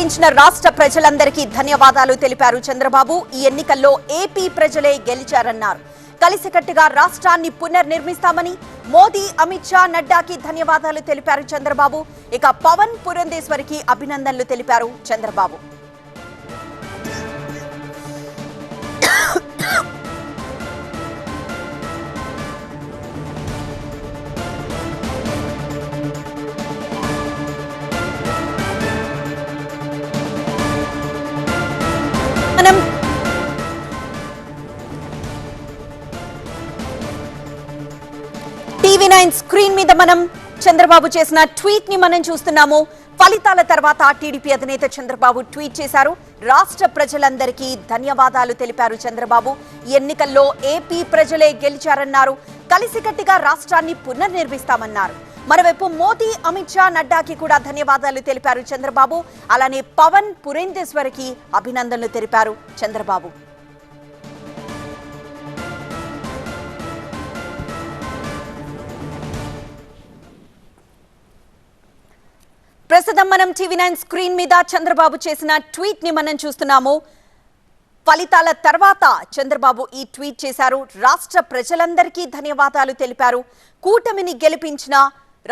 గెలిపించిన రాష్ట్ర ప్రజలందరికీ ధన్యవాదాలు తెలిపారు చంద్రబాబు. ఈ ఎన్నికల్లో ఏపీ ప్రజలే గెలిచారన్నారు. కలిసికట్టుగా రాష్ట్రాన్ని పునర్నిర్మిస్తామని మోదీ, అమిత్ షా, నడ్డాకి ధన్యవాదాలు తెలిపారు చంద్రబాబు. ఇక పవన్ పురంధేశ్వరికి అభినందనలు తెలిపారు చంద్రబాబు. టీవీ9 స్క్రీన్ మీద మనం చంద్రబాబు చేసిన ట్వీట్ ని మనం చూస్తున్నాము. ఫలితాల తర్వాత టీడీపీ అధినేత చంద్రబాబు ట్వీట్ చేశారు. రాష్ట్ర ప్రజలందరికీ ధన్యవాదాలు తెలిపారు చంద్రబాబు. ఎన్నికల్లో ఏపీ ప్రజలే గెలిచారన్నారు. కలిసికట్టుగా రాష్ట్రాన్ని పునర్నిర్మిస్తామన్నారు. మరోవైపు మోదీ, అమిత్ షా, నడ్డాకి కూడా ధన్యవాదాలు తెలిపారు చంద్రబాబు. అలానే పవన్ పురంధేశ్వరికి అభినందనలు తెలిపారు చంద్రబాబు. ప్రస్తుతం మనం టీవీ9 స్క్రీన్ మీద చంద్రబాబు చేసిన ట్వీట్ ని మనం చూస్తున్నాము. ఫలితాల తర్వాత చంద్రబాబు ఈ ట్వీట్ చేశారు. రాష్ట్ర ప్రజలందరికీ ధన్యవాదాలు తెలిపారు. కూటమిని గెలిపించిన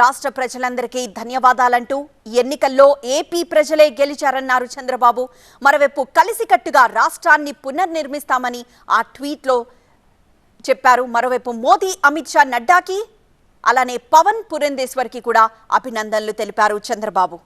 రాష్ట్ర ప్రజలందరికీ ధన్యవాదాలంటూ ఎన్నికల్లో ఏపీ ప్రజలే గెలిచారన్నారు చంద్రబాబు. మరోవైపు కలిసికట్టుగా రాష్ట్రాన్ని పునర్నిర్మిస్తామని ఆ ట్వీట్లో చెప్పారు. మరోవైపు మోదీ, అమిత్ షా, నడ్డాకి అలానే పవన్ పురంధేశ్వరికి కూడా అభినందనలు తెలిపారు చంద్రబాబు.